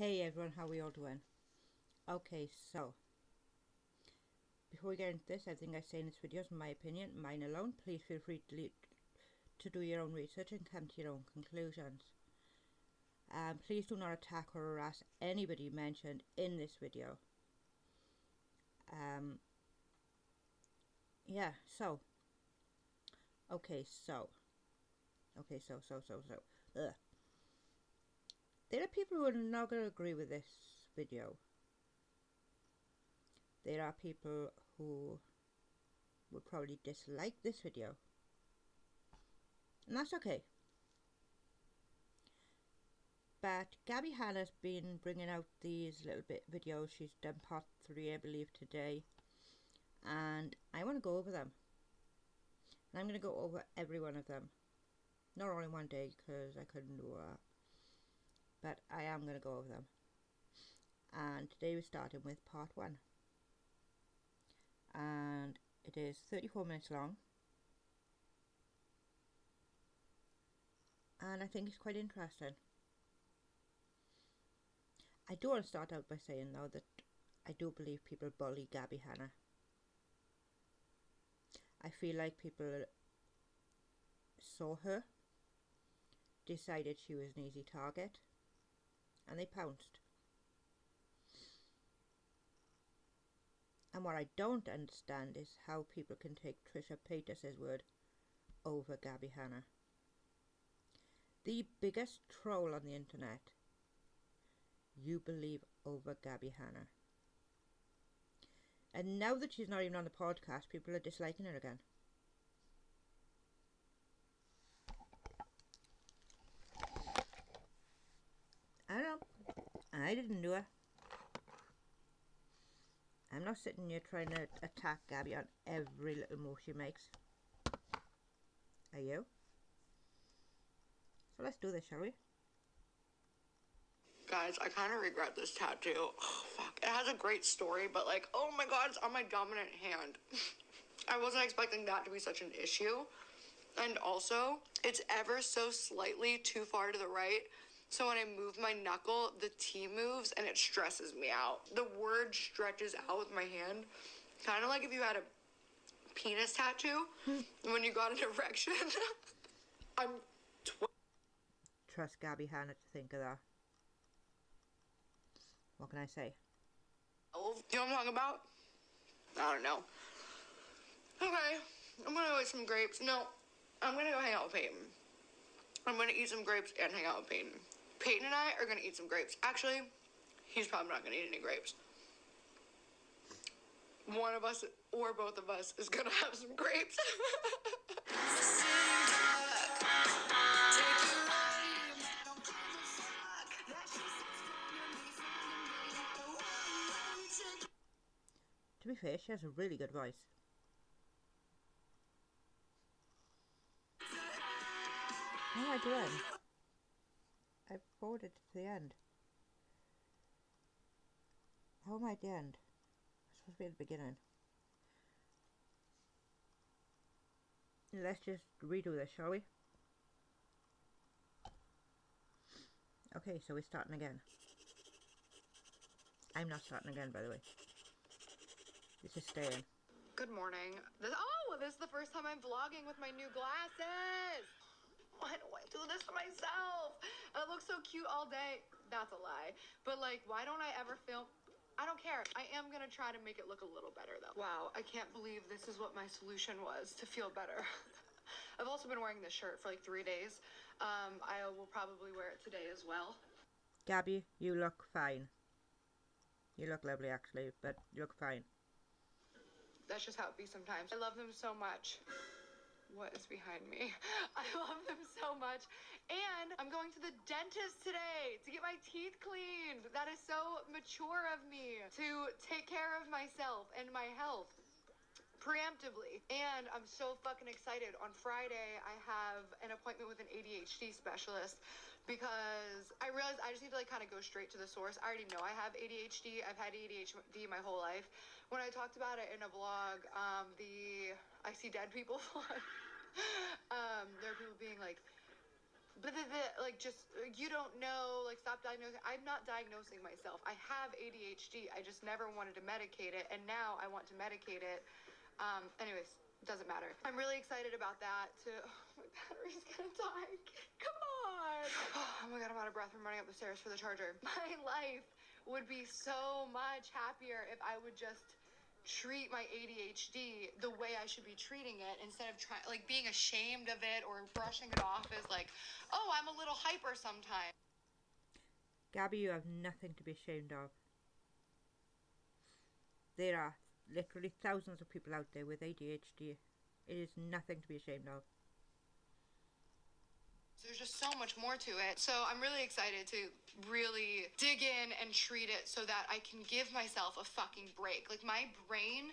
Hey everyone, how are we all doing? Okay, so before we get into this, everything I say in this video is my opinion, mine alone. Please feel free to do your own research and come to your own conclusions. Please do not attack or harass anybody mentioned in this video. Yeah, so okay, so ugh. There are people who are not going to agree with this video. There are people who would probably dislike this video, and that's okay. But Gabbie Hanna's been bringing out these little bit videos. She's done part 3, I believe, today, and I want to go over them. And I'm going to go over every one of them, not only one day because I couldn't do that, but I am going to go over them. And today we're starting with part 1, and it is 34 minutes long, and I think it's quite interesting. I do want to start out by saying though that I do believe people bully Gabbie Hanna. I feel like people saw her, decided she was an easy target, and they pounced. And what I don't understand is how people can take Trisha Paytas's word over Gabbie Hanna. The biggest troll on the internet, you believe over Gabbie Hanna. And now that she's not even on the podcast, people are disliking her again. I don't know. I didn't do it. I'm not sitting here trying to attack Gabbie on every little move she makes. Are you? So let's do this, shall we? Guys, I kind of regret this tattoo. Oh, fuck. It has a great story, but like, oh my god, it's on my dominant hand. I wasn't expecting that to be such an issue. And also, it's ever so slightly too far to the right. So when I move my knuckle, the T moves and it stresses me out. The word stretches out with my hand. Kind of like if you had a penis tattoo when you got an erection. I'm Trust Gabbie Hanna to think of that. What can I say? Oh, you know what I'm talking about? I don't know. Okay, I'm gonna go eat some grapes. No, I'm gonna go hang out with Peyton. I'm gonna eat some grapes and hang out with Peyton. Peyton and I are gonna eat some grapes. Actually, he's probably not gonna eat any grapes. One of us or both of us is gonna have some grapes. To be fair, she has a really good voice. How am I doing? I forwarded to the end. How am I at the end? I'm supposed to be at the beginning. Let's just redo this, shall we? Okay, so we're starting again. I'm not starting again, by the way. This is staying. Good morning. This is the first time I'm vlogging with my new glasses. Why do I do this to myself? I look so cute all day. That's a lie. But like, why don't I ever film? I don't care. I am gonna try to make it look a little better though. Wow, I can't believe this is what my solution was to feel better. I've also been wearing this shirt for like 3 days. I will probably wear it today as well. Gabbie, you look fine. You look lovely actually, but you look fine. That's just how it be sometimes. I love them so much. What is behind me? I love them so much. And I'm going to the dentist today to get my teeth cleaned. That is so mature of me to take care of myself and my health preemptively. And I'm so fucking excited. On Friday, I have an appointment with an ADHD specialist because I realized I just need to like kind of go straight to the source. I already know I have ADHD. I've had ADHD my whole life. When I talked about it in a vlog, the I See Dead People vlog, there are people being like, like, just, you don't know, like, stop diagnosing. I'm not diagnosing myself. I have ADHD. I just never wanted to medicate it, and now I want to medicate it. Anyways, doesn't matter. I'm really excited about that. Oh, my battery's gonna die. Come on. Oh my god, I'm out of breath from running up the stairs for the charger. My life would be so much happier if I would just treat my ADHD the way I should be treating it, instead of trying, like, being ashamed of it or brushing it off as like, oh, I'm a little hyper sometimes. Gabbie, you have nothing to be ashamed of. There are literally thousands of people out there with ADHD. It is nothing to be ashamed of. There's just so much more to it. So I'm really excited to really dig in and treat it so that I can give myself a fucking break. Like, my brain,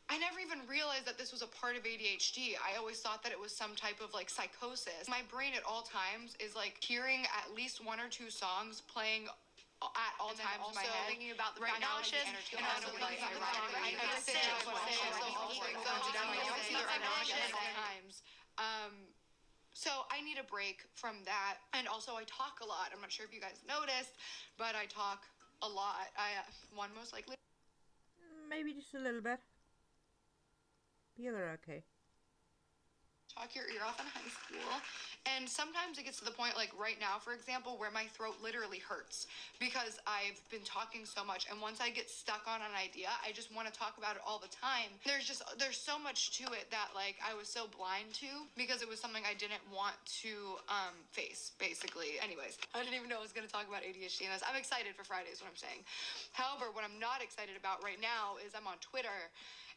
I never even realized that this was a part of ADHD. I always thought that it was some type of, like, psychosis. My brain at all times is, like, hearing at least one or two songs playing at all times in my head, thinking about the nauseous and also thinking about the times. So I need a break from that. And also, I talk a lot. I'm not sure if you guys noticed, but I talk a lot. One most likely. Maybe just a little bit. The other okay. Talk your ear off in high school. And sometimes it gets to the point, like right now, for example, where my throat literally hurts because I've been talking so much. And once I get stuck on an idea, I just want to talk about it all the time. There's so much to it that, like, I was so blind to because it was something I didn't want to face, basically. Anyways, I didn't even know I was going to talk about ADHD in this. I'm excited for Fridays, what I'm saying. However, what I'm not excited about right now is I'm on Twitter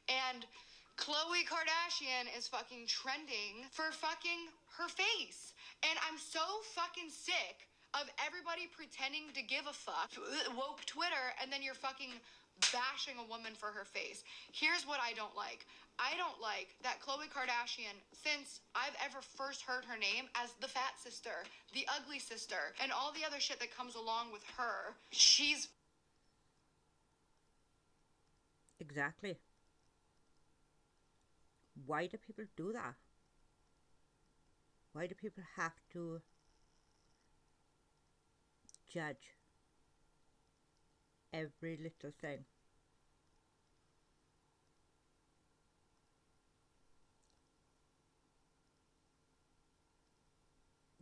and Khloe Kardashian is fucking trending for fucking her face. And I'm so fucking sick of everybody pretending to give a fuck, woke Twitter, and then you're fucking bashing a woman for her face. Here's what I don't like. I don't like that Khloe Kardashian, since I've ever first heard her name as the fat sister, the ugly sister, and all the other shit that comes along with her, she's... Exactly. Why do people do that? Why do people have to judge every little thing?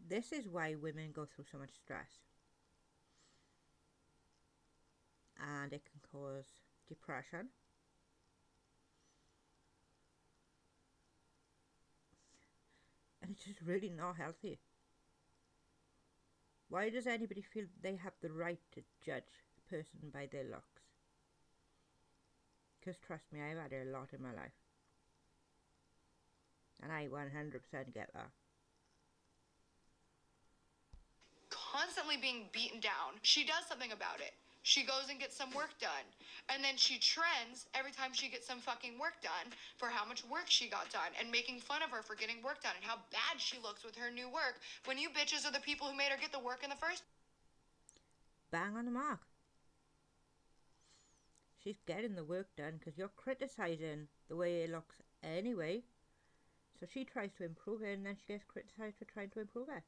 This is why women go through so much stress. And it can cause depression. And it's just really not healthy. Why does anybody feel they have the right to judge a person by their looks? Because trust me, I've had a lot in my life. And I 100% get that. Constantly being beaten down. She does something about it. She goes and gets some work done. And then she trends every time she gets some fucking work done for how much work she got done, and making fun of her for getting work done and how bad she looks with her new work, when you bitches are the people who made her get the work in the first. Bang on the mark. She's getting the work done because you're criticising the way it looks anyway. So she tries to improve it and then she gets criticised for trying to improve it.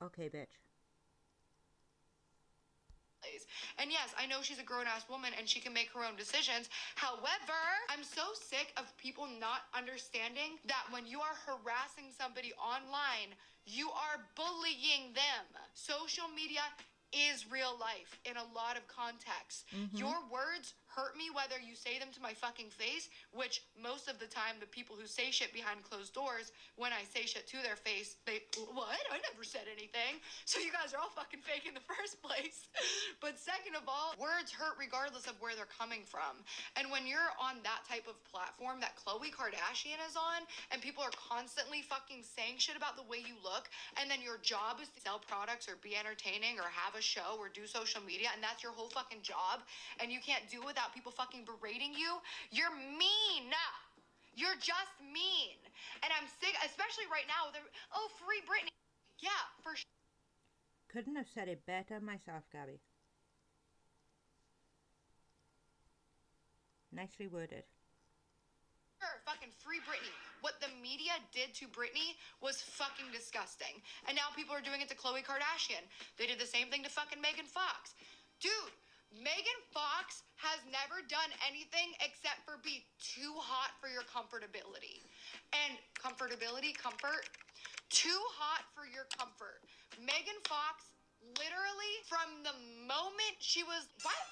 Okay, bitch. And yes, I know she's a grown-ass woman and she can make her own decisions. However, I'm so sick of people not understanding that when you are harassing somebody online, you are bullying them. Social media is real life in a lot of contexts. Your words hurt me whether you say them to my fucking face, which most of the time the people who say shit behind closed doors, when I say shit to their face, they, what? I never said anything. So you guys are all fucking fake in the first place. But second of all, words hurt regardless of where they're coming from. And when you're on that type of platform that Khloe Kardashian is on, and people are constantly fucking saying shit about the way you look, and then your job is to sell products or be entertaining or have a show or do social media, and that's your whole fucking job, and you can't do without people fucking berating you, you're mean. You're just mean. And I'm sick, especially right now, oh, free Britney. Yeah, for sure. Couldn't have said it better myself, Gabbie. Nicely worded. Fucking free Britney. what the media did to Britney was fucking disgusting. And now people are doing it to Khloe Kardashian. They did the same thing to fucking Megan Fox. Dude, Megan Fox has never done anything except for be too hot for your comfortability. And comfort, too hot for your comfort. Megan Fox, literally, from the moment she was, what?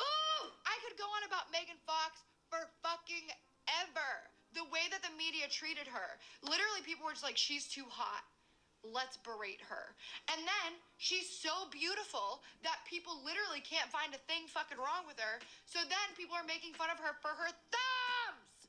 Ooh, I could go on about Megan Fox for fucking ever. The way that the media treated her. Literally, people were just like, she's too hot. Let's berate her. And then she's so beautiful that people literally can't find a thing fucking wrong with her. So then people are making fun of her for her thumbs.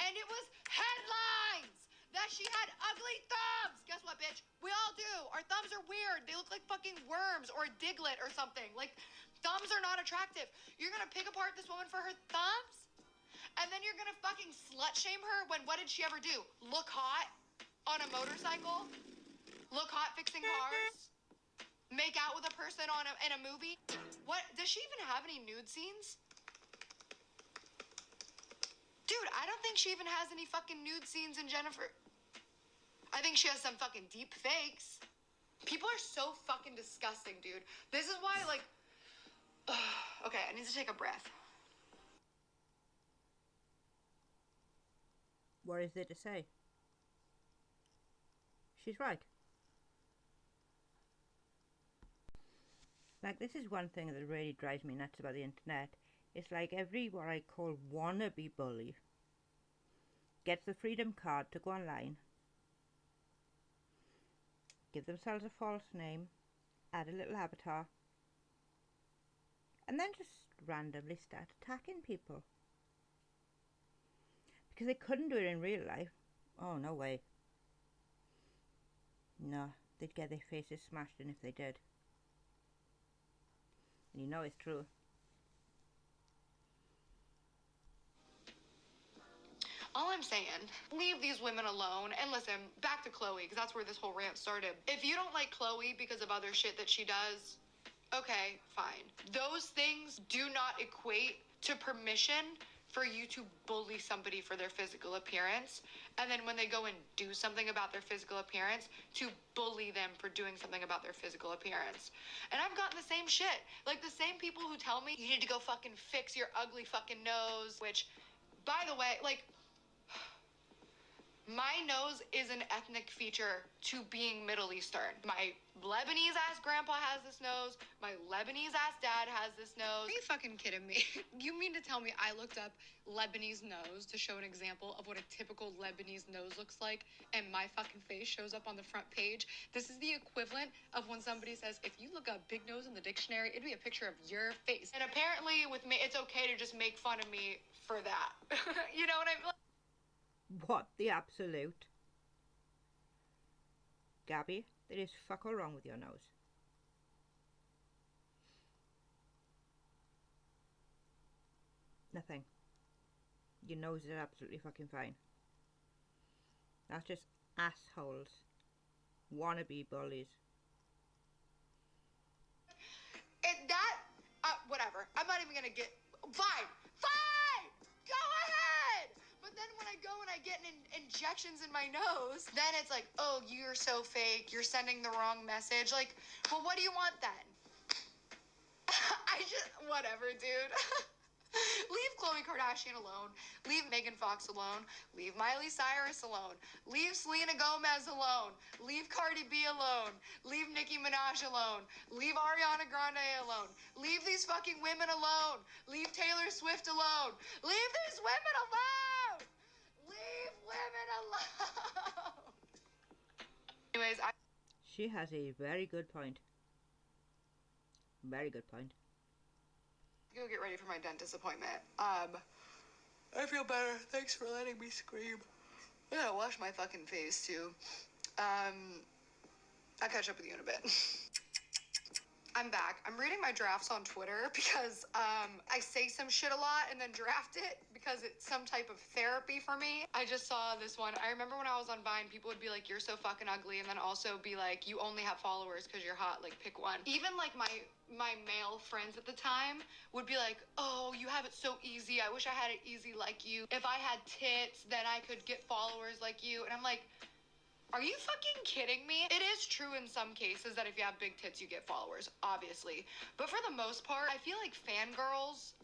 And it was headlines that she had ugly thumbs. Guess what, bitch? We all do. Our thumbs are weird. They look like fucking worms or a diglet or something. Like, thumbs are not attractive. You're gonna pick apart this woman for her thumbs? And then you're gonna fucking slut shame her when what did she ever do? Look hot on a motorcycle? Look hot fixing cars? Make out with a person in a movie? What? Does she even have any nude scenes? Dude, I don't think she even has any fucking nude scenes in Jennifer. I think she has some fucking deep fakes. People are so fucking disgusting, dude. This is why, like... Okay, I need to take a breath. What is there to say? She's right. Like, this is one thing that really drives me nuts about the internet. It's like every what I call wannabe bully gets the freedom card to go online, give themselves a false name, add a little avatar, and then just randomly start attacking people. Because they couldn't do it in real life. Oh, no way. No, they'd get their faces smashed in if they did. And you know it's true. All I'm saying, leave these women alone. And listen, back to Khloe, because that's where this whole rant started. If you don't like Khloe because of other shit that she does, okay, fine. Those things do not equate to permission for you to bully somebody for their physical appearance. And then when they go and do something about their physical appearance, to bully them for doing something about their physical appearance. And I've gotten the same shit. Like the same people who tell me, you need to go fucking fix your ugly fucking nose, which, by the way, like, my nose is an ethnic feature to being Middle Eastern. My Lebanese ass grandpa has this nose. My Lebanese ass dad has this nose. Are you fucking kidding me? You mean to tell me I looked up Lebanese nose to show an example of what a typical Lebanese nose looks like, and my fucking face shows up on the front page? This is the equivalent of when somebody says, if you look up big nose in the dictionary, it'd be a picture of your face. And apparently with me, it's okay to just make fun of me for that. You know what I mean? What the absolute? Gabby, there is fuck all wrong with your nose. Nothing. Your nose is absolutely fucking fine. That's just assholes. Wannabe bullies. And that, whatever. I'm not even gonna get, fine, go ahead. But then when I go and I get injections in my nose, then it's like, oh, you're so fake. You're sending the wrong message. Like, well, what do you want then? Whatever, dude. Leave Khloe Kardashian alone. Leave Megan Fox alone. Leave Miley Cyrus alone. Leave Selena Gomez alone. Leave Cardi B alone. Leave Nicki Minaj alone. Leave Ariana Grande alone. Leave these fucking women alone. Leave Taylor Swift alone. Leave these women alone. Leave women alone. Anyways, She has a very good point. Very good point. Go get ready for my dentist appointment. I feel better. Thanks for letting me scream. I gotta wash my fucking face too. I'll catch up with you in a bit. I'm back. I'm reading my drafts on Twitter because I say some shit a lot and then draft it because it's some type of therapy for me. I just saw this one. I remember when I was on Vine, people would be like, you're so fucking ugly, and then also be like, you only have followers because you're hot, like pick one. Even like my male friends at the time would be like, oh, you have it so easy. I wish I had it easy like you. If I had tits, then I could get followers like you. And I'm like, are you fucking kidding me? It is true in some cases that if you have big tits, you get followers, obviously. But for the most part, I feel like fangirls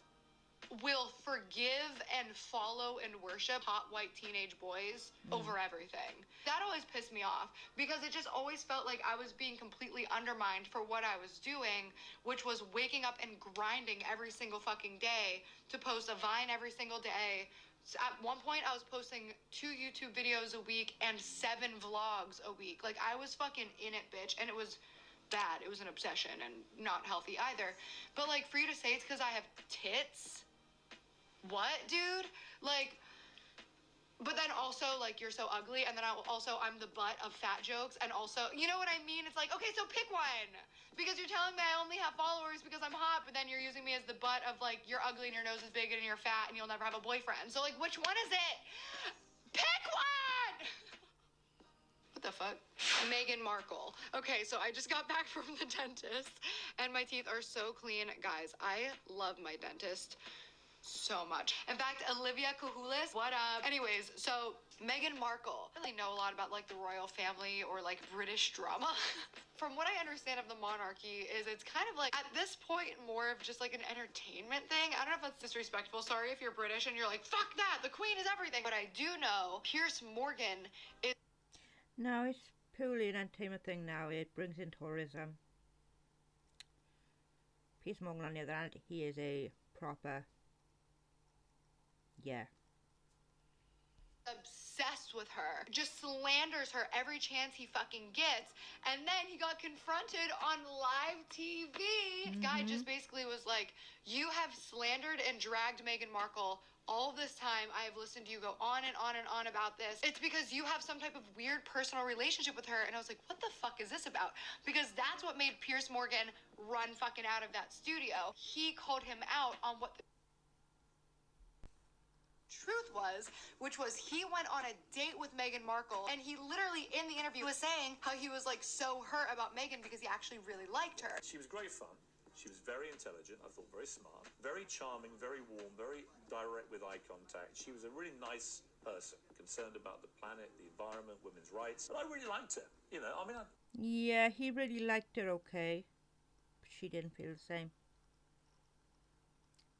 will forgive and follow and worship hot white teenage boys over everything. That always pissed me off because it just always felt like I was being completely undermined for what I was doing, which was waking up and grinding every single fucking day to post a Vine every single day. So at one point, I was posting 2 YouTube videos a week and 7 vlogs a week. Like, I was fucking in it, bitch. And it was bad. It was an obsession and not healthy either. But, like, for you to say it's because I have tits? What, dude? Like, but then also, like, you're so ugly, and then I'm the butt of fat jokes, and also, you know what I mean? It's like, okay, so pick one. Because you're telling me I only have followers because I'm hot, but then you're using me as the butt of, like, you're ugly and your nose is big and you're fat and you'll never have a boyfriend. So, like, which one is it? Pick one! What the fuck? Meghan Markle. Okay, so I just got back from the dentist, and my teeth are so clean. Guys, I love my dentist so much. In fact, Olivia Kahulis, what up? Anyways, so Meghan Markle. I don't really know a lot about like the royal family or like British drama. From what I understand of the monarchy is it's kind of like at this point more of just like an entertainment thing. I don't know if that's disrespectful. Sorry if you're British and you're like, fuck that, the Queen is everything. But I do know Piers Morgan is... No, it's purely an entertainment thing now. It brings in tourism. Piers Morgan, on the other hand, he is a proper... yeah. Obsessed with her, just slanders her every chance he fucking gets, and then he got confronted on live TV. Guy just basically was like, you have slandered and dragged Meghan Markle all this time. I have listened to you go on and on and on about this. It's because you have some type of weird personal relationship with her. And I was like, what the fuck is this about? Because that's what made Piers Morgan run fucking out of that studio. He called him out on what the truth was, which was he went on a date with Meghan Markle, and he literally in the interview was saying how he was like so hurt about Meghan because he actually really liked her. She was great fun. She was very intelligent, I thought very smart, very charming, very warm, very direct with eye contact. She was a really nice person, concerned about the planet, the environment, women's rights. But I really liked her, you know, I mean... Yeah, he really liked her, okay. But she didn't feel the same.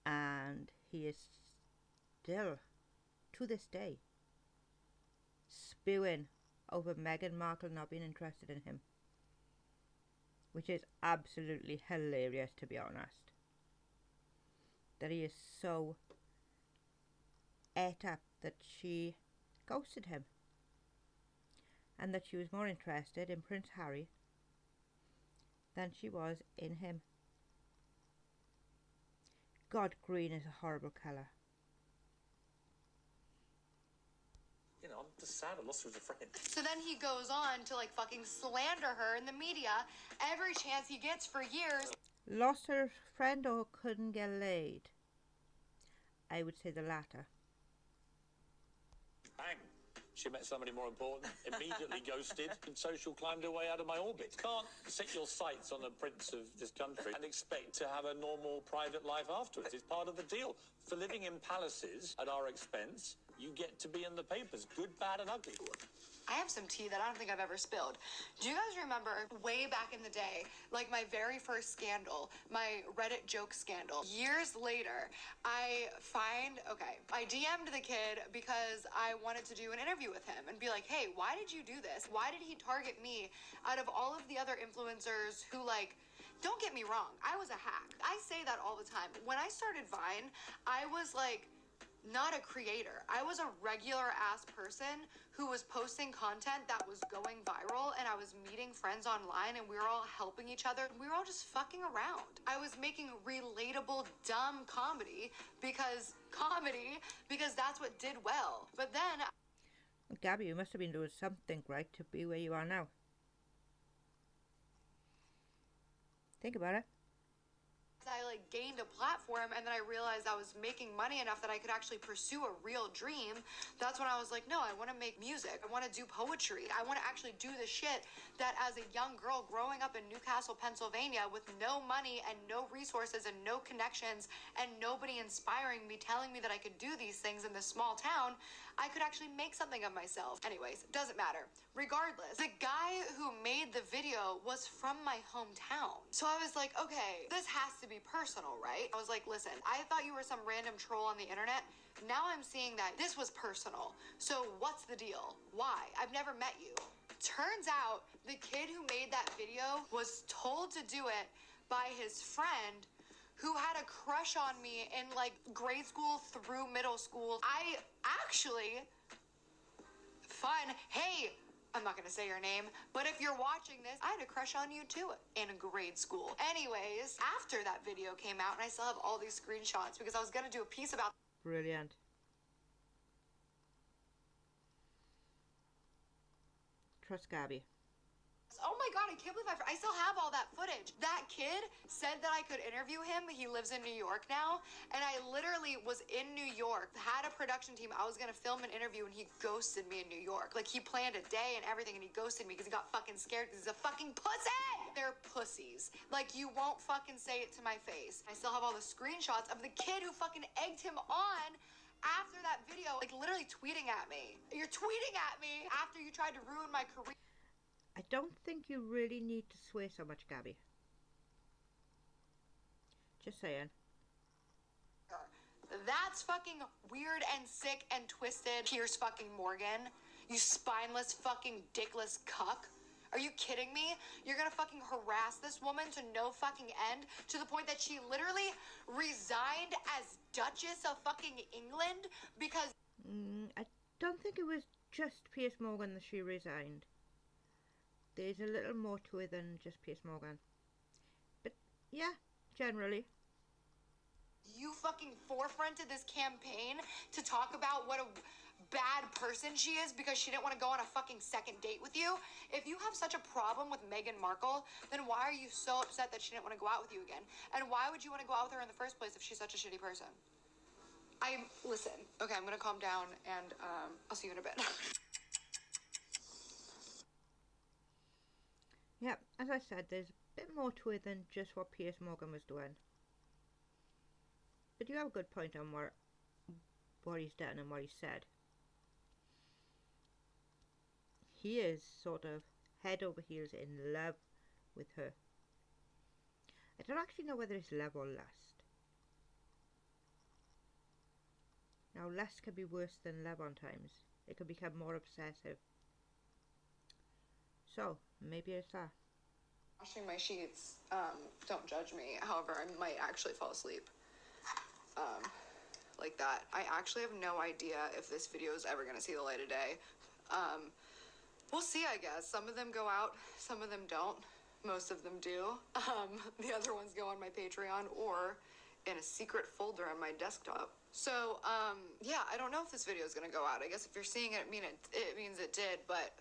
And he is still, to this day, spewing over Meghan Markle not being interested in him. Which is absolutely hilarious, to be honest. That he is so ate up that she ghosted him. And that she was more interested in Prince Harry than she was in him. God, green is a horrible colour. You know, I'm just sad I lost her as a friend. So then he goes on to like fucking slander her in the media every chance he gets for years. Lost her friend or couldn't get laid? I would say the latter. Bang. She met somebody more important, immediately ghosted, and social climbed her way out of my orbit. Can't set your sights on a prince of this country and expect to have a normal private life afterwards. It's part of the deal. For living in palaces at our expense, you get to be in the papers, good, bad, and ugly. I have some tea that I don't think I've ever spilled. Do you guys remember way back in the day, like my very first scandal, my Reddit joke scandal? Years later, I DM'd the kid because I wanted to do an interview with him and be like, hey, why did you do this? Why did he target me out of all of the other influencers who like, don't get me wrong, I was a hack. I say that all the time. When I started Vine, I was like, not a creator. I was a regular ass person who was posting content that was going viral, and I was meeting friends online, and we were all helping each other. We were all just fucking around. I was making relatable, dumb comedy because that's what did well. But then... Well, Gabby, you must have been doing something right to be where you are now. Think about it. I like gained a platform, and then I realized I was making money enough that I could actually pursue a real dream. That's when I was like, no, I want to make music. I want to do poetry. I want to actually do the shit that as a young girl growing up in Newcastle, Pennsylvania with no money and no resources and no connections and nobody inspiring me, telling me that I could do these things in this small town, I could actually make something of myself. Anyways, doesn't matter. Regardless, the guy who made the video was from my hometown. So I was like, okay, this has to be personal, right? I was like, listen, I thought you were some random troll on the internet. Now I'm seeing that this was personal. So what's the deal? Why? I've never met you. Turns out the kid who made that video was told to do it by his friend who had a crush on me in like grade school through middle school. I actually, hey, I'm not gonna say your name, but if you're watching this, I had a crush on you too in grade school. Anyways, after that video came out, and I still have all these screenshots because I was gonna do a piece about. Brilliant. Trust Gabbie. Oh my god, I can't believe I still have all that footage. That kid said that I could interview him. He lives in New York now, and I literally was in New York, had a production team. I was gonna film an interview, and he ghosted me in New York. Like, he planned a day and everything, and he ghosted me because he got fucking scared because he's a fucking pussy! They're pussies. Like, you won't fucking say it to my face. I still have all the screenshots of the kid who fucking egged him on after that video, like literally tweeting at me. You're tweeting at me after you tried to ruin my career. I don't think you really need to swear so much, Gabbie. Just saying. That's fucking weird and sick and twisted. Piers fucking Morgan. You spineless fucking dickless cuck. Are you kidding me? You're gonna fucking harass this woman to no fucking end, to the point that she literally resigned as Duchess of fucking England because... I don't think it was just Piers Morgan that she resigned. There's a little more to it than just Piers Morgan. But yeah, generally. You fucking forefronted this campaign to talk about what a bad person she is because she didn't want to go on a fucking second date with you. If you have such a problem with Meghan Markle, then why are you so upset that she didn't want to go out with you again? And why would you want to go out with her in the first place if she's such a shitty person? Listen, okay, I'm gonna calm down, and I'll see you in a bit. Yeah, as I said, there's a bit more to it than just what Piers Morgan was doing. But you have a good point on what he's done and what he said. He is sort of head over heels in love with her. I don't actually know whether it's love or lust. Now, lust can be worse than love on times. It can become more obsessive. So, maybe it's that. Washing my sheets, don't judge me. However, I might actually fall asleep. Like that. I actually have no idea if this video is ever gonna see the light of day. We'll see, I guess. Some of them go out, some of them don't. Most of them do. The other ones go on my Patreon or in a secret folder on my desktop. So, yeah, I don't know if this video is gonna go out. I guess if you're seeing it, it means it did, but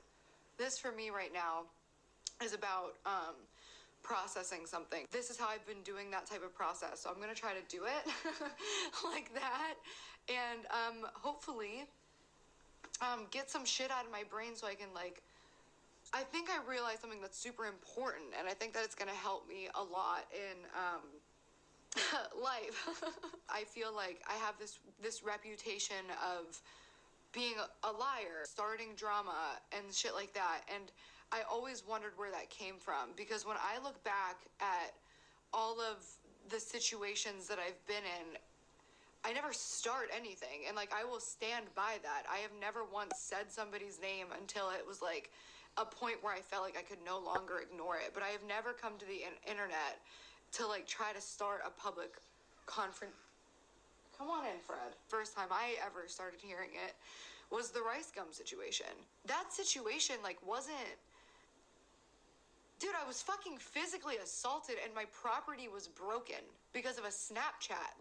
this for me right now is about processing something. This is how I've been doing that type of process. So I'm gonna try to do it like that, and hopefully get some shit out of my brain so I can I think I realized something that's super important, and I think that it's gonna help me a lot in life. I feel like I have this reputation of being a liar, starting drama and shit like that, and I always wondered where that came from, because when I look back at all of the situations that I've been in, I never start anything, and I will stand by that. I have never once said somebody's name until it was a point where I felt like I could no longer ignore it, but I have never come to the internet to try to start a public conference. Come on in, Fred. First time I ever started hearing it was the rice gum situation. That situation wasn't... Dude, I was fucking physically assaulted and my property was broken because of a Snapchat.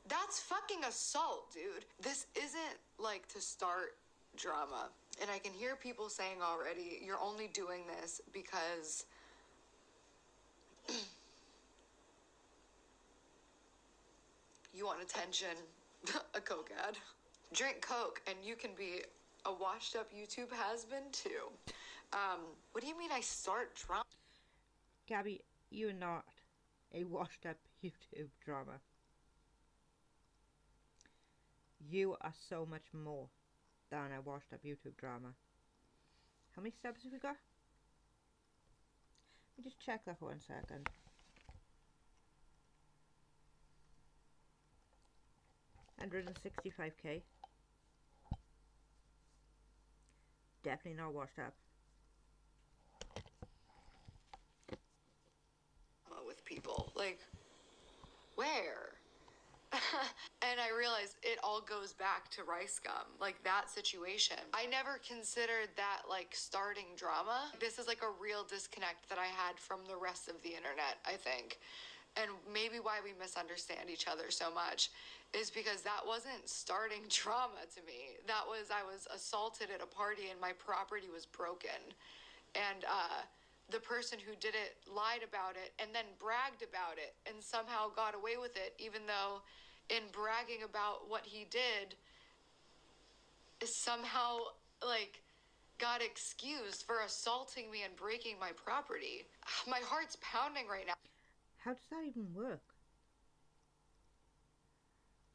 That's fucking assault, dude. This isn't to start drama. And I can hear people saying already, you're only doing this because want attention, a Coke ad. Drink Coke and you can be a washed up YouTube has-been too. What do you mean I start drama? Gabbie, you're not a washed up YouTube drama. You are so much more than a washed up YouTube drama. How many subs have we got? Let me just check that for 1 second. $165k. Definitely not washed up. With people, like, where? And I realized it all goes back to Rice Gum, like that situation. I never considered that like starting drama. This is like a real disconnect that I had from the rest of the internet, I think. And maybe why we misunderstand each other so much is because that wasn't starting drama to me. That was, I was assaulted at a party and my property was broken. And the person who did it lied about it and then bragged about it and somehow got away with it, even though in bragging about what he did somehow like got excused for assaulting me and breaking my property. My heart's pounding right now. How does that even work?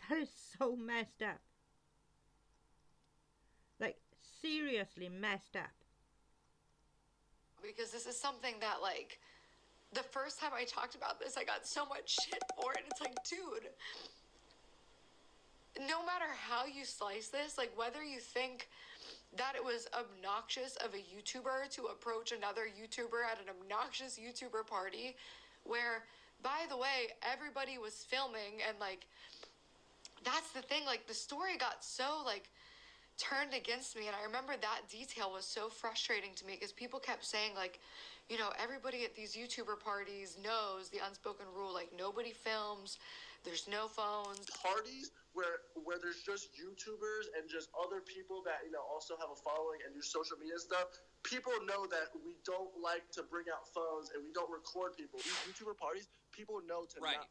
That is so messed up. Like, seriously messed up. Because this is something that, like, the first time I talked about this, I got so much shit for it. It's like, dude, no matter how you slice this, like, whether you think that it was obnoxious of a YouTuber to approach another YouTuber at an obnoxious YouTuber party, where, by the way, everybody was filming, and, like, that's the thing, like, the story got so, like, turned against me, and I remember that detail was so frustrating to me because people kept saying, like, you know, everybody at these YouTuber parties knows the unspoken rule, like, nobody films, there's no phones. Parties where there's just YouTubers and just other people that, you know, also have a following and do social media stuff, people know that we don't like to bring out phones and we don't record people. These YouTuber parties, people know to not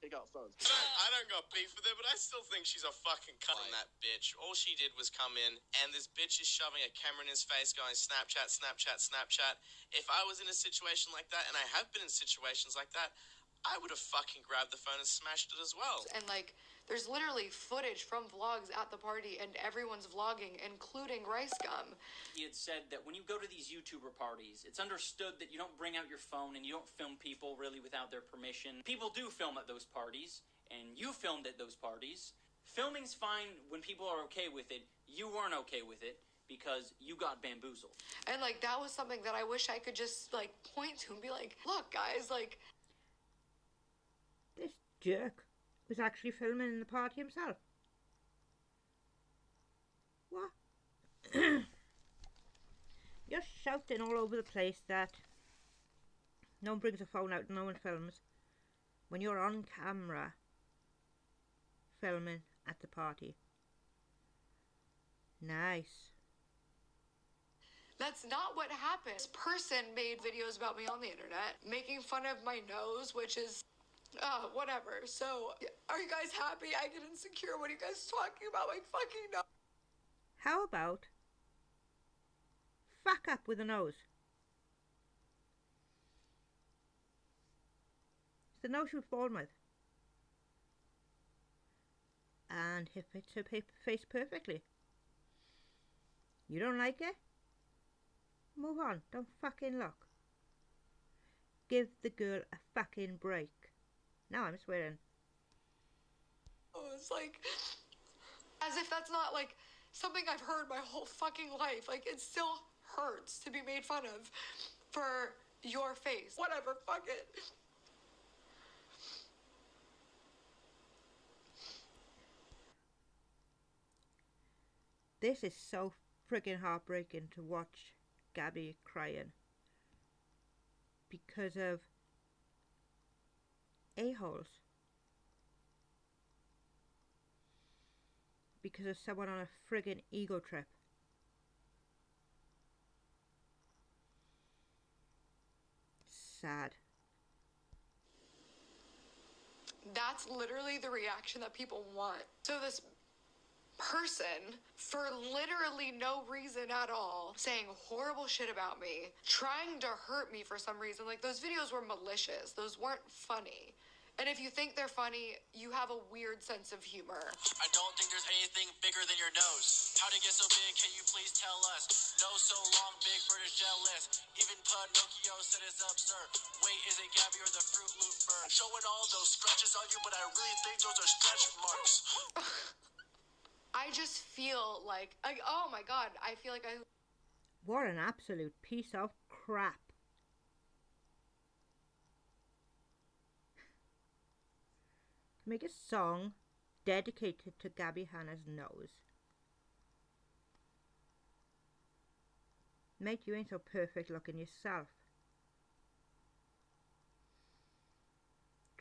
take out phones. I don't got beef with her, but I still think she's a fucking cunt. That bitch. All she did was come in, and this bitch is shoving a camera in his face going, Snapchat, Snapchat, Snapchat. If I was in a situation like that, and I have been in situations like that, I would have fucking grabbed the phone and smashed it as well. And, like, there's literally footage from vlogs at the party, and everyone's vlogging, including Rice Gum. He had said that when you go to these YouTuber parties, it's understood that you don't bring out your phone and you don't film people really without their permission. People do film at those parties, and you filmed at those parties. Filming's fine when people are okay with it. You weren't okay with it because you got bamboozled. And, like, that was something that I wish I could just, like, point to and be like, look, guys, like... This jerk was actually filming in the party himself. What? You're shouting all over the place that no one brings a phone out, no one films, when you're on camera filming at the party. Nice. That's not what happened. This person made videos about me on the internet, making fun of my nose, which is, whatever. So, are you guys happy? I get insecure. What are you guys talking about? My fucking nose. How about fuck up with a nose? It's the nose she was born with. And it fits her face perfectly. You don't like it? Move on. Don't fucking look. Give the girl a fucking break. Now I'm swearing. Oh, it's like, as if that's not, like, something I've heard my whole fucking life. Like, it still hurts to be made fun of for your face. Whatever, fuck it. This is so friggin' heartbreaking to watch Gabbie crying because of a-holes, because of someone on a friggin' ego trip. Sad. That that's literally the reaction that people want. So this person, for literally no reason at all, saying horrible shit about me, trying to hurt me for some reason. Like, those videos were malicious. Those weren't funny. And if you think they're funny, you have a weird sense of humor. I don't think there's anything bigger than your nose. How'd it get so big? Can you please tell us? Nose so long, big British jealous. Even Pinocchio said it's absurd. Wait, is it Gabbie or the Fruit Loop bird? Showing all those scratches on you, but I really think those are stretch marks. I just feel like, oh my God, I feel like I... What an absolute piece of crap. Make a song dedicated to Gabbie Hanna's nose. Mate, you ain't so perfect looking yourself.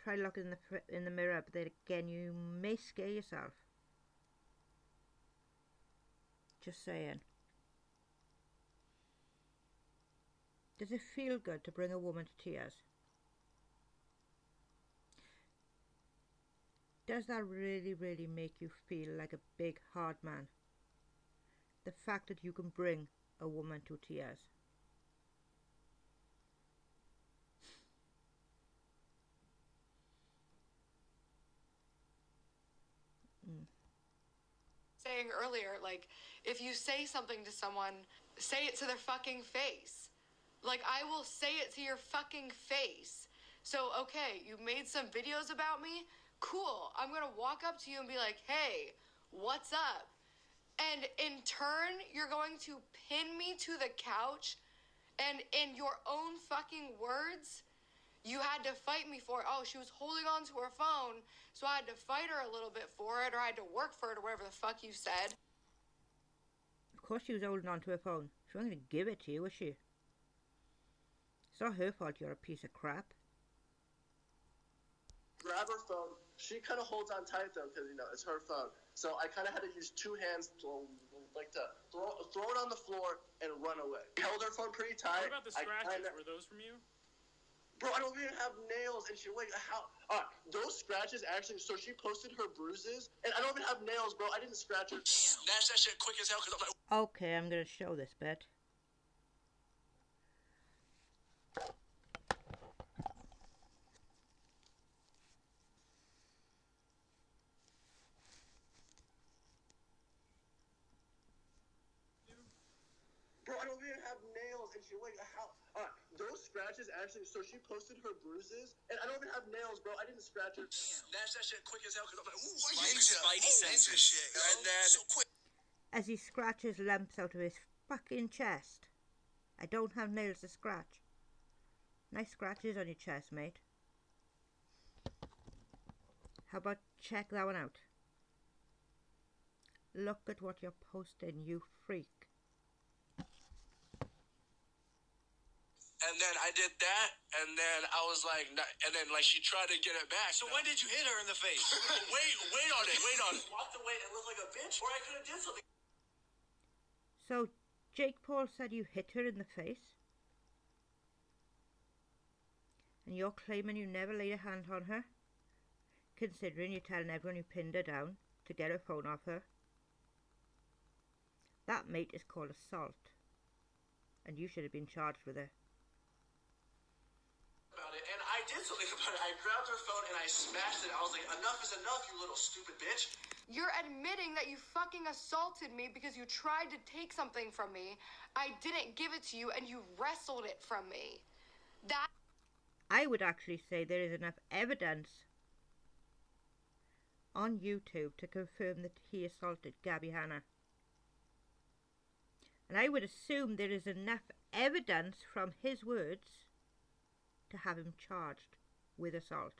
Try looking in the mirror, but then again you may scare yourself. Just saying. Does it feel good to bring a woman to tears? Does that really, really make you feel like a big, hard man? The fact that you can bring a woman to tears. Saying earlier, like, if you say something to someone, say it to their fucking face. Like, I will say it to your fucking face. So, okay, you made some videos about me? Cool. I'm gonna walk up to you and be like, hey, what's up? And in turn, you're going to pin me to the couch, and in your own fucking words, you had to fight me for it. Oh, she was holding on to her phone, so I had to fight her a little bit for it, or I had to work for it, or whatever the fuck you said. Of course she was holding on to her phone. She wasn't going to give it to you, was she? It's not her fault you're a piece of crap. Grab her phone. She kind of holds on tight, though, because, you know, it's her phone. So I kind of had to use two hands to, like, to throw it on the floor and run away. Held her phone pretty tight. What about the scratches? Were those from you? Bro, I don't even have nails, and she, wait, how, those scratches actually, so she posted her bruises, and I don't even have nails, bro, I didn't scratch her. Snatch that shit quick as hell, because I'm like... Okay, I'm going to show this bit. Bro, I don't even have nails, and she, wait, how, those scratches actually, so she posted her bruises, and I don't even have nails, bro, I didn't scratch her. Snatch that shit quick as hell, because I'm like, ooh, Spidey sense this shit. And then... So quick. As he scratches lumps out of his fucking chest. I don't have nails to scratch. Nice scratches on your chest, mate. How about check that one out? Look at what you're posting, you freak. And then I did that, and then I was like, and then like she tried to get it back. So when did you hit her in the face? wait on it. Walked away and looked like a bitch, or I could have did something. So Jake Paul said you hit her in the face? And you're claiming you never laid a hand on her? Considering you're telling everyone you pinned her down to get her phone off her? That, mate, is called assault. And you should have been charged with it. And I did something about it. I grabbed her phone and I smashed it. I was like, enough is enough, you little stupid bitch. You're admitting that you fucking assaulted me because you tried to take something from me. I didn't give it to you and you wrestled it from me. That... I would actually say there is enough evidence on YouTube to confirm that he assaulted Gabbie Hanna. And I would assume there is enough evidence from his words to have him charged with assault.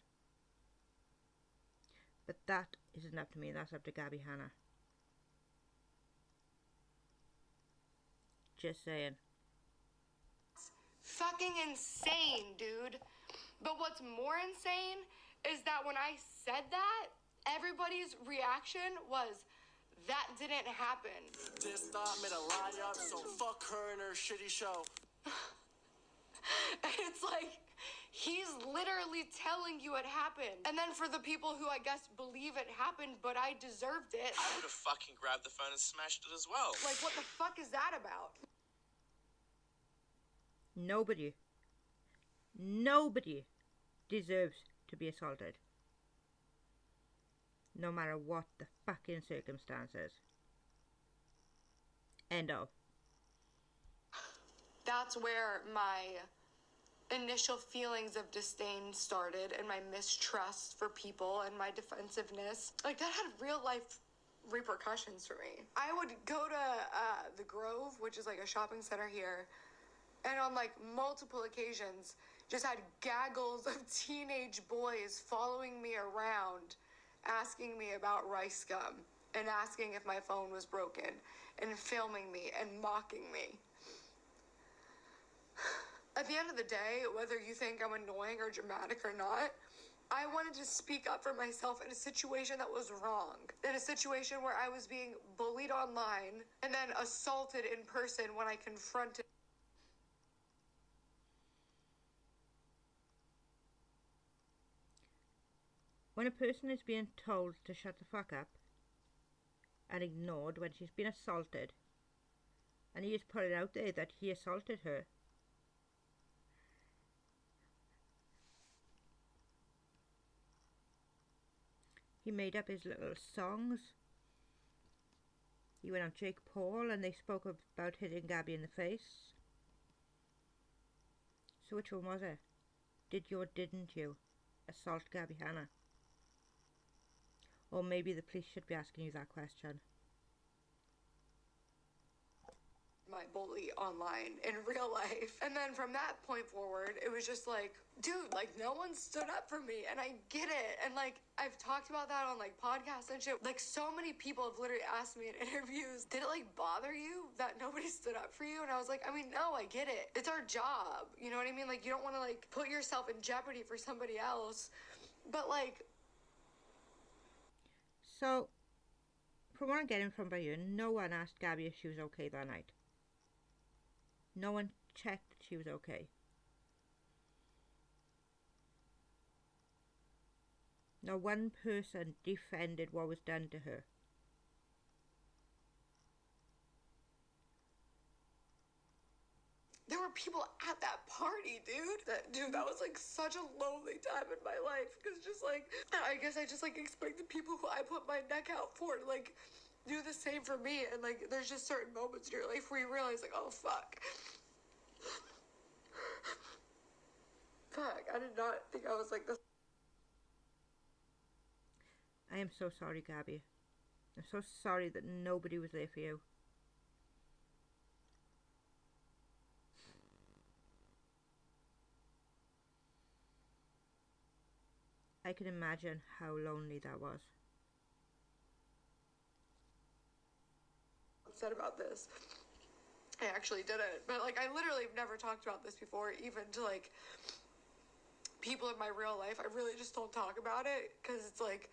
But that isn't up to me, that's up to Gabbie Hanna. Just saying. Fucking insane, dude. But what's more insane is that when I said that, everybody's reaction was, that didn't happen. This thought made a lie up, so fuck her and her shitty show. And it's like, he's literally telling you it happened. And then for the people who I guess believe it happened, but I deserved it. I would have fucking grabbed the phone and smashed it as well. Like, what the fuck is that about? Nobody deserves to be assaulted. No matter what the fucking circumstances. End of. That's where my initial feelings of disdain started, and my mistrust for people and my defensiveness. Like, that had real life repercussions for me. I would go to the Grove, which is like a shopping center here, and on like multiple occasions just had gaggles of teenage boys following me around, asking me about rice gum and asking if my phone was broken and filming me and mocking me. At the end of the day, whether you think I'm annoying or dramatic or not, I wanted to speak up for myself in a situation that was wrong. In a situation where I was being bullied online and then assaulted in person when I confronted. When a person is being told to shut the fuck up and ignored when she's been assaulted, and he just put it out there that he assaulted her, he made up his little songs. He went on Jake Paul and they spoke about hitting Gabbie in the face. So which one was it? Did you or didn't you assault Gabbie Hanna? Or maybe the police should be asking you that question. My bully online in real life. And then from that point forward, it was just like, dude, like, no one stood up for me, and I get it. And like, I've talked about that on like podcasts and shit. Like, so many people have literally asked me in interviews, did it like bother you that nobody stood up for you? And I was like, I mean, no, I get it. It's our job. You know what I mean? Like, you don't want to like put yourself in jeopardy for somebody else. But like, so from what I'm getting from by you, no one asked Gabbie if she was okay that night. No one checked that she was okay. No one person defended what was done to her. there were people at that party, dude. That was like such a lonely time in my life. Because just like, I guess I just like expect the people who I put my neck out for to like do the same for me. And like, there's just certain moments in your life where you realize like, oh fuck. Fuck, I did not think I was like this. I am so sorry, Gabbie. I'm so sorry that nobody was there for you. I can imagine how lonely that was. Upset about this. I actually didn't, but like I literally have never talked about this before, even to like people in my real life. I really just don't talk about it because it's like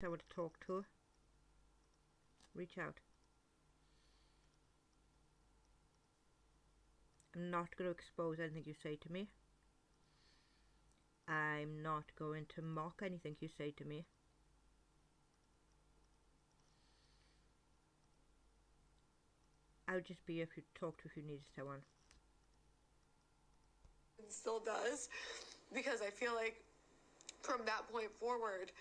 I would talk to her. Reach out. I'm not going to expose anything you say to me. I'm not going to mock anything you say to me. I would just be here if you talk to if you needed someone. it still does, because I feel like from that point forward,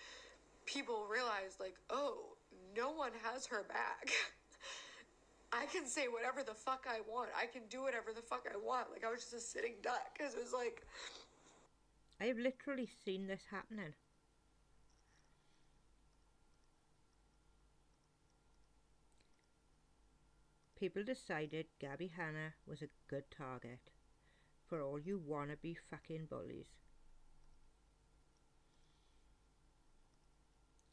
people realized like, oh, no one has her back. I can say whatever the fuck I want. I can do whatever the fuck I want. Like I was just a sitting duck because it was like. I have literally seen this happening. People decided Gabbie Hanna was a good target for all you wannabe fucking bullies.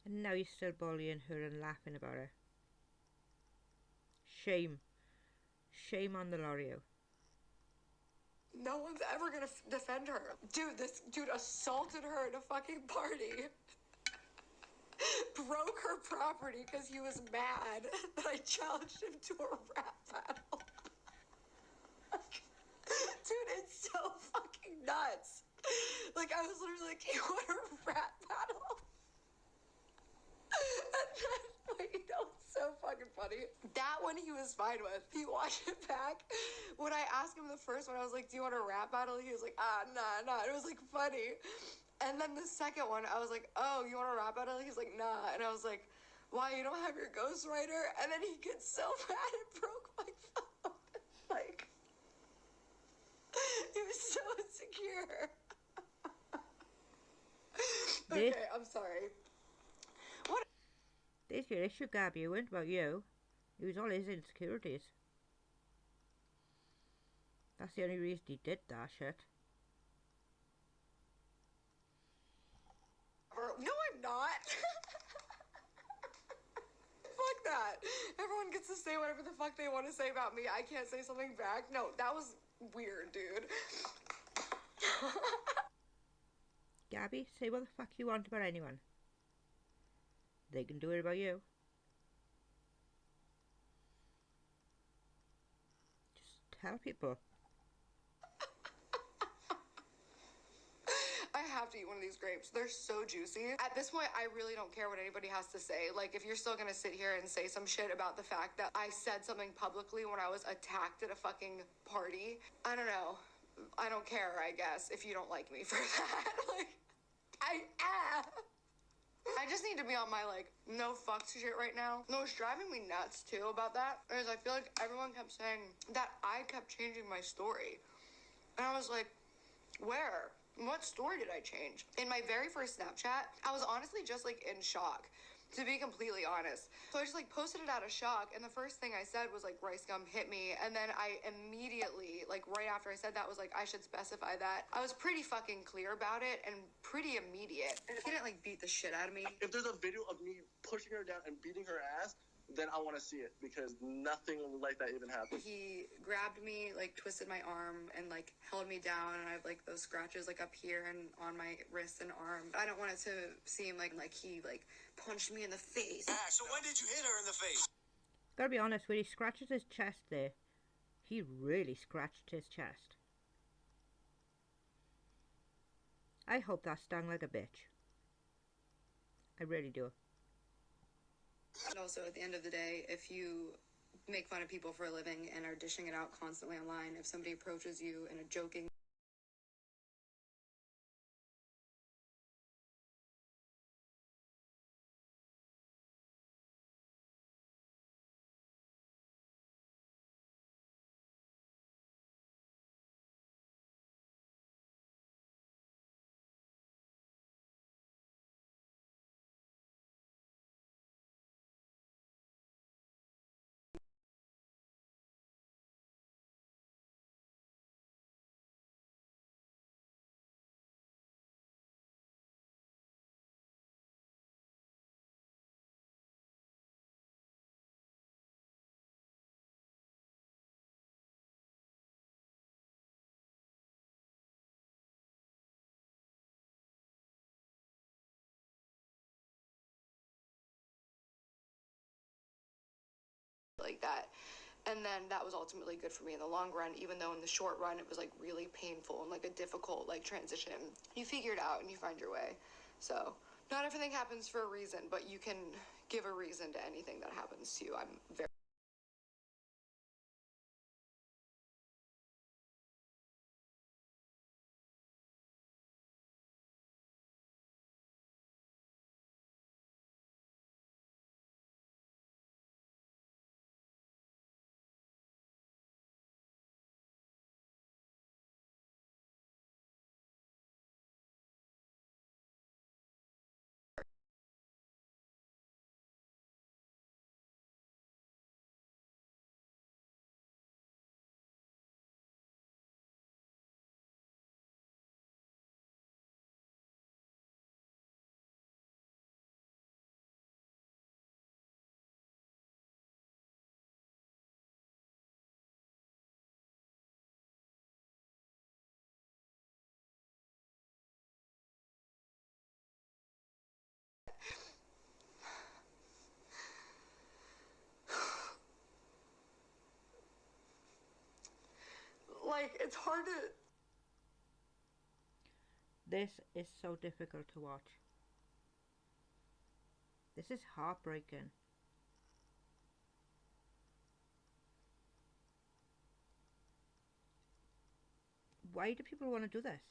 And now you're still bullying her and laughing about her. Shame. Shame on the lot of you. No one's ever gonna defend her. Dude, this dude assaulted her at a fucking party. Broke her property because he was mad that I challenged him to a rap battle. Dude, it's so fucking nuts. Like, I was literally like, you want a rap battle? And then, wait, you know, it's so fucking funny. That one he was fine with. He watched it back. When I asked him the first one, I was like, do you want a rap battle? He was like, nah. It was like funny. And then the second one, I was like, oh, you want a rap battle? He's like, nah. And I was like, why, you don't have your ghostwriter? And then he gets so mad and broke my phone. Like, he was so insecure. Okay, I'm sorry. What? There's your issue, Gabbie. It wasn't about you. It was all his insecurities. That's the only reason he did that shit. No, I'm not. Fuck that. Everyone gets to say whatever the fuck they want to say about me. I can't say something back. No, that was weird, dude. Gabbie, say what the fuck you want about anyone. They can do it about you. Just tell people. I have to eat one of these grapes. They're so juicy. At this point, I really don't care what anybody has to say. Like, if you're still gonna sit here and say some shit about the fact that I said something publicly when I was attacked at a fucking party, I don't know. I don't care, I guess, if you don't like me for that. Like, I just need to be on my, like, no fucks shit right now. No, what's driving me nuts, too, about that is I feel like everyone kept saying that I kept changing my story. And I was like, where? What story did I change? In my very first Snapchat, I was honestly just, like, in shock, to be completely honest. So I just, like, posted it out of shock, and the first thing I said was, like, rice gum hit me, and then I immediately, like, right after I said that, was like, I should specify that. I was pretty fucking clear about it, and pretty immediate. He didn't, like, beat the shit out of me. If there's a video of me pushing her down and beating her ass, then I want to see it, because nothing like that even happened. He grabbed me, like, twisted my arm and, like, held me down, and I have, like, those scratches, like, up here and on my wrist and arm. I don't want it to seem like he, like, punched me in the face. So when did you hit her in the face? Gotta be honest, when he scratches his chest there, he really scratched his chest. I hope that stung like a bitch. I really do. And also, at the end of the day, if you make fun of people for a living and are dishing it out constantly online, if somebody approaches you in a joking like that, and then that was ultimately good for me in the long run, even though in the short run it was, like, really painful and, like, a difficult, like, transition. You figure it out and you find your way. So not everything happens for a reason, but you can give a reason to anything that happens to you. I'm very it's hard to... This is so difficult to watch. This is heartbreaking. Why do people want to do this?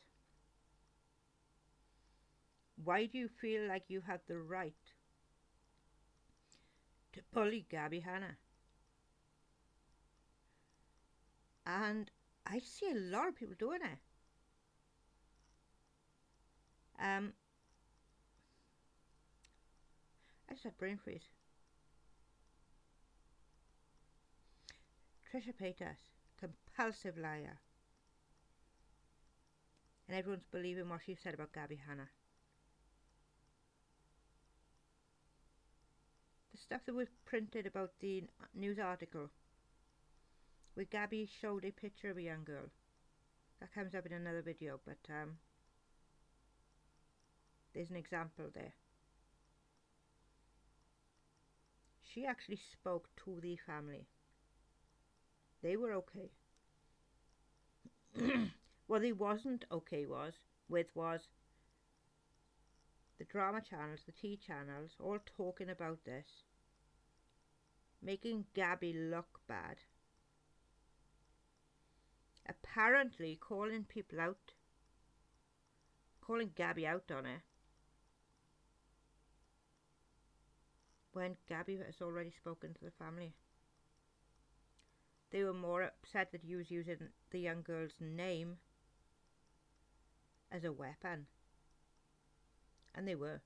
Why do you feel like you have the right to bully Gabbie Hanna? And I see a lot of people doing it. I just had brain freeze. Trisha Paytas, compulsive liar. And everyone's believing what she said about Gabbie Hanna. The stuff that was printed about the news article where Gabbie showed a picture of a young girl. That comes up in another video, but there's an example there. She actually spoke to the family. They were okay. What they wasn't okay was the drama channels, the tea channels, all talking about this, making Gabbie look bad, apparently calling people out, calling Gabbie out on it, when Gabbie has already spoken to the family. They were more upset that he was using the young girl's name as a weapon. And they were.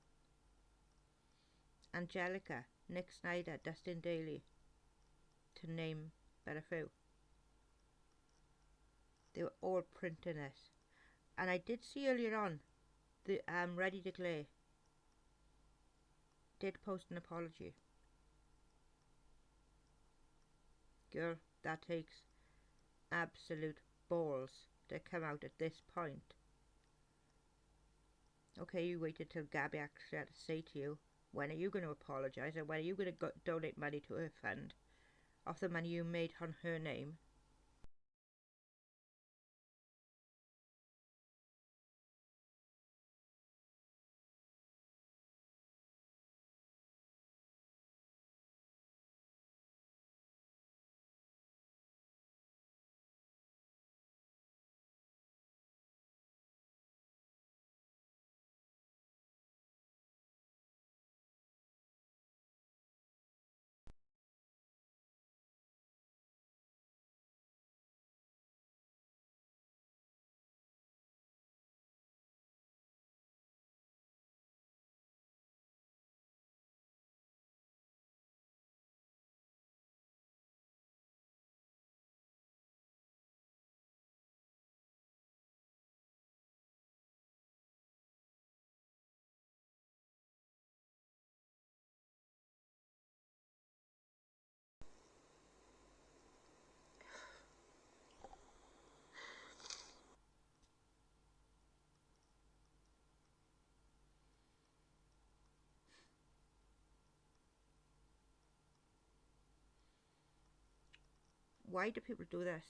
Angelica, Nick Snyder, Dustin Daly, to name but a few. They were all printing this. And I did see earlier on, the Ready to Glare did post an apology. Girl, that takes absolute balls to come out at this point. Okay, you waited till Gabbie actually had to say to you, when are you going to apologise, and when are you going to donate money to her fund of the money you made on her name? Why do people do this?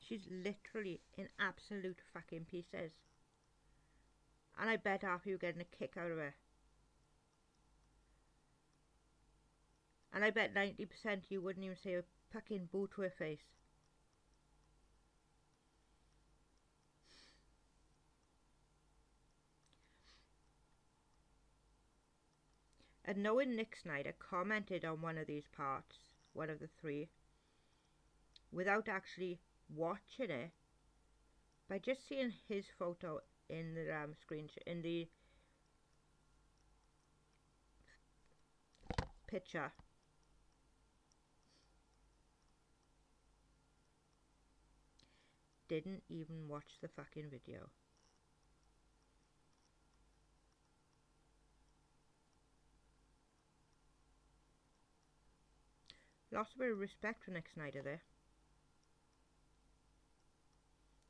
She's literally in absolute fucking pieces. And I bet half you getting a kick out of her. And I bet 90% you wouldn't even say a fucking boo to her face. And knowing Nick Snyder commented on one of these parts, one of the three, without actually watching it, by just seeing his photo in the screenshot, in the picture, didn't even watch the fucking video. Lost a bit of respect for Nick Snyder there.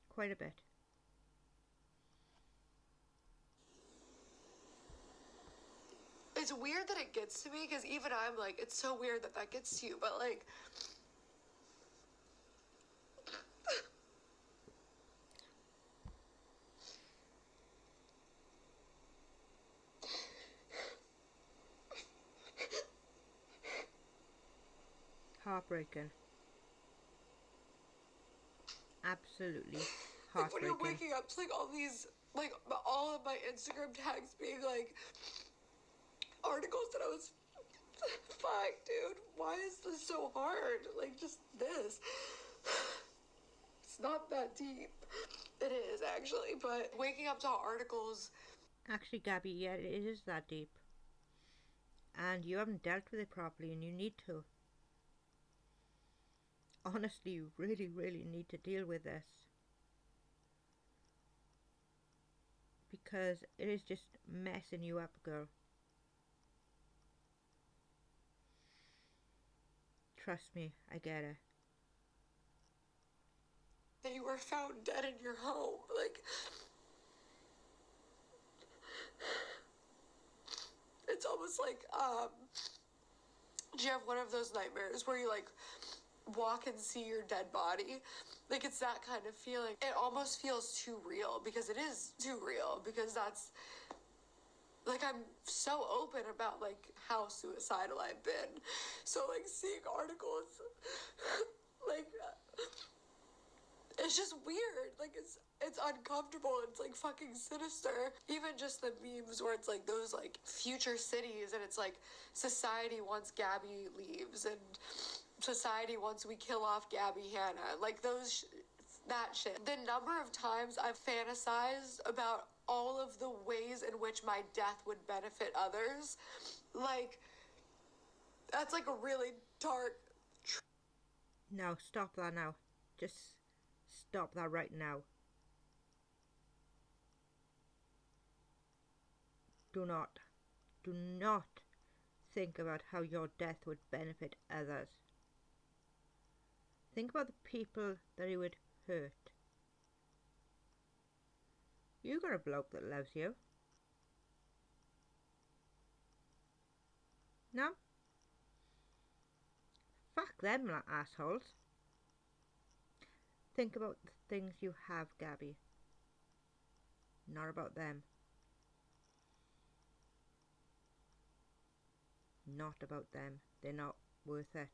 Quite a bit. It's weird that it gets to me, because even I'm like, it's so weird that that gets to you, but like, heartbreaking. Absolutely Like when you're heartbreaking. waking up to like all these, like all of my Instagram tags being like articles that I was, fuck, dude, why is this so hard? Like, just this. It's not that deep. It is, actually, but waking up to articles. Actually, Gabby, yeah, it is that deep. And you haven't dealt with it properly, and you need to. Honestly, you really, really need to deal with this. Because it is just messing you up, girl. Trust me, I get it. That you were found dead in your home. Like, it's almost like, do you have one of those nightmares where you, like, walk and see your dead body? Like, it's that kind of feeling. It almost feels too real, because it is too real, because that's, like, I'm so open about, like, how suicidal I've been. So, like, seeing articles, like, it's just weird. Like, it's uncomfortable. It's, like, fucking sinister. Even just the memes where it's, like, those, like, future cities, and it's, like, society wants Gabbie leaves, and society wants we kill off Gabbie Hanna. Like, that shit. The number of times I've fantasized about all of the ways in which my death would benefit others, like, that's, like, a really dark... No, stop that now. Just stop that right now. Do not think about how your death would benefit others. Think about the people that it would hurt. You got a bloke that loves you. No? Fuck them assholes. Think about the things you have, Gabby. Not about them. Not about them. They're not worth it.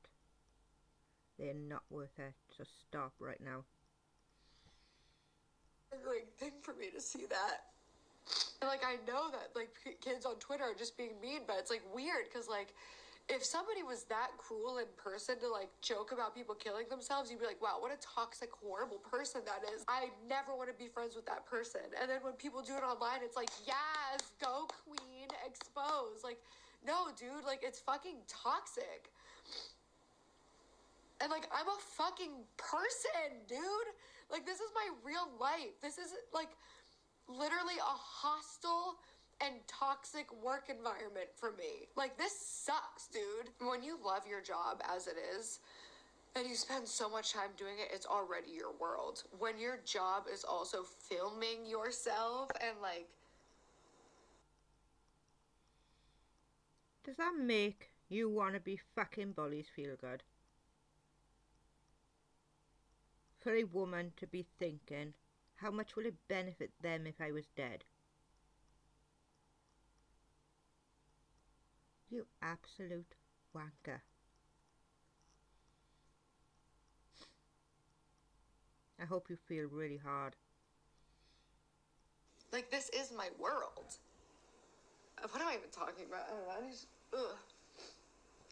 They're not worth it. So stop right now. Like, thing for me to see that. And, like, I know that, like, kids on Twitter are just being mean, but it's, like, weird, because, like, if somebody was that cruel in person to, like, joke about people killing themselves, you'd be like, wow, what a toxic, horrible person that is. I never want to be friends with that person. And then when people do it online, it's like, yes, go queen, expose. Like, no, dude, like, it's fucking toxic. And, like, I'm a fucking person, dude. Like, this is my real life. This is, like, literally a hostile and toxic work environment for me. Like, this sucks, dude. When you love your job as it is, and you spend so much time doing it, it's already your world. When your job is also filming yourself and, like... Does that make you want to be fucking bullies feel good? For a woman to be thinking, how much will it benefit them if I was dead? You absolute wanker. I hope you feel really hard. Like, this is my world. What am I even talking about? I don't know. Ugh.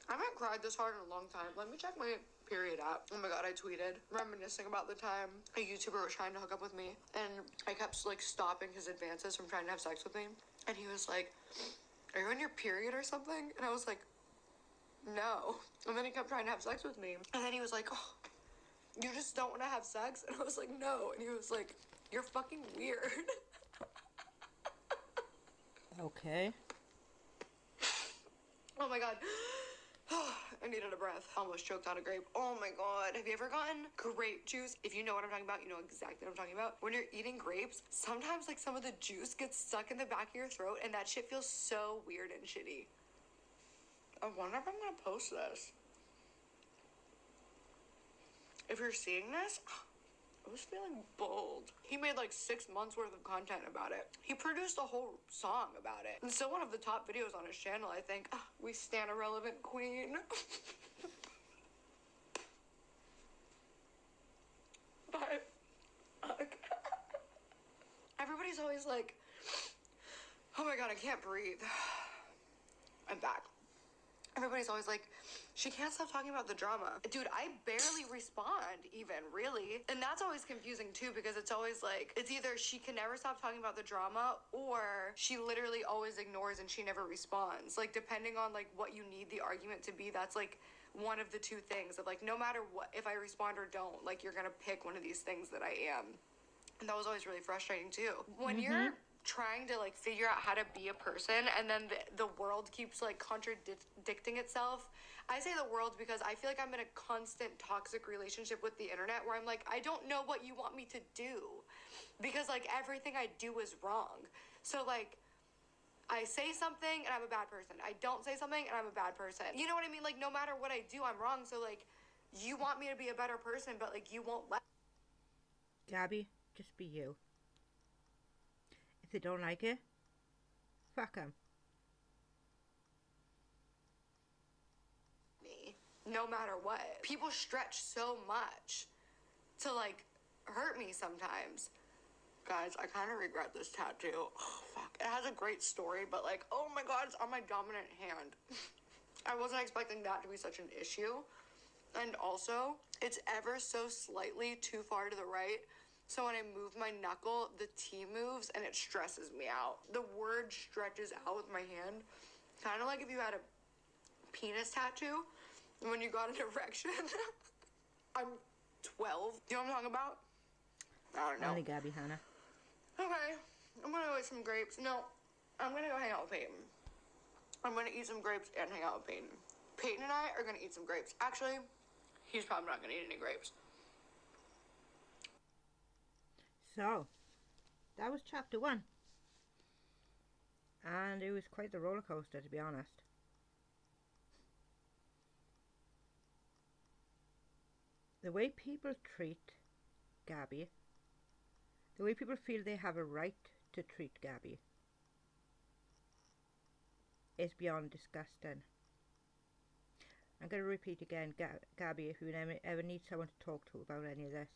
I haven't cried this hard in a long time. Let me check my period app. Oh my god, I tweeted reminiscing about the time a YouTuber was trying to hook up with me, and I kept, like, stopping his advances from trying to have sex with me. And he was like, are you on your period or something? And I was like, no. And then he kept trying to have sex with me. And then he was like, oh, you just don't want to have sex? And I was like, no. And he was like, you're fucking weird. Okay. Oh my god. I needed a breath. Almost choked on a grape. Oh my god. Have you ever gotten grape juice? If you know what I'm talking about, you know exactly what I'm talking about. When you're eating grapes, sometimes, like, some of the juice gets stuck in the back of your throat, and that shit feels so weird and shitty. I wonder if I'm gonna post this. If you're seeing this, I was feeling bold. He made like 6 months worth of content about it. He produced a whole song about it. And still one of the top videos on his channel, I think. We stan a relevant queen. But everybody's always like, oh my god, I can't breathe. I'm back. Everybody's always like, she can't stop talking about the drama. Dude, I barely respond even, really. And that's always confusing too, because it's always like, it's either she can never stop talking about the drama, or she literally always ignores and she never responds. Like, depending on like what you need the argument to be, that's like one of the two things of like, no matter what, if I respond or don't, like you're gonna pick one of these things that I am. And that was always really frustrating too. When you're trying to like figure out how to be a person, and then the world keeps like contradicting itself. I say the world because I feel like I'm in a constant toxic relationship with the internet, where I'm like, I don't know what you want me to do, because like everything I do is wrong. So like, I say something and I'm a bad person. I don't say something and I'm a bad person. You know what I mean? Like, no matter what I do, I'm wrong. So like, you want me to be a better person, but like you won't let. Gabbie, just be you. If they don't like it, fuck them. Me, no matter what. People stretch so much to like hurt me sometimes. Guys, I kind of regret this tattoo. Oh, fuck. It has a great story, but like, oh my god, it's on my dominant hand. I wasn't expecting that to be such an issue. And also, it's ever so slightly too far to the right. So when I move my knuckle, the T moves and it stresses me out. The word stretches out with my hand. Kind of like if you had a penis tattoo when you got an erection. I'm 12. Do you know what I'm talking about? I don't know. Only Gabbie Hanna. Okay, I'm gonna go eat some grapes. No, I'm gonna go hang out with Peyton. I'm gonna eat some grapes and hang out with Peyton. Peyton and I are gonna eat some grapes. Actually, he's probably not gonna eat any grapes. So, that was chapter 1. And it was quite the roller coaster, to be honest. The way people treat Gabbie, the way people feel they have a right to treat Gabbie, is beyond disgusting. I'm going to repeat again, Gabbie, if you ever need someone to talk to about any of this,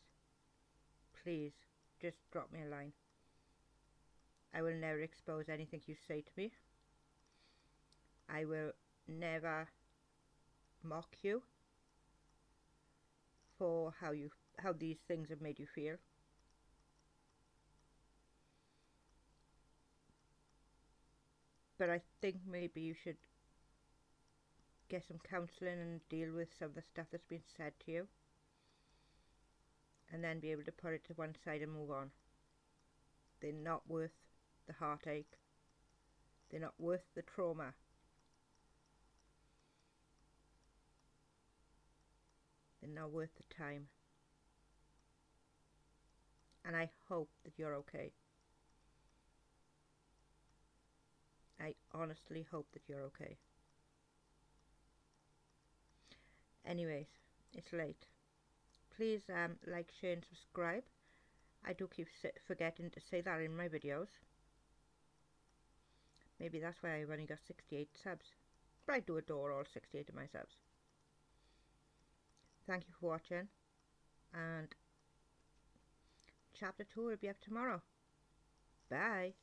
please just drop me a line. I will never expose anything you say to me. I will never mock you for how these things have made you feel. But I think maybe you should get some counselling and deal with some of the stuff that's been said to you, and then be able to put it to one side and move on. They're not worth the heartache. They're not worth the trauma. They're not worth the time. And I hope that you're okay. I honestly hope that you're okay. Anyways, it's late. Please like, share and subscribe. I do keep forgetting to say that in my videos. Maybe that's why I've only got 68 subs. But I do adore all 68 of my subs. Thank you for watching. And chapter 2 will be up tomorrow. Bye.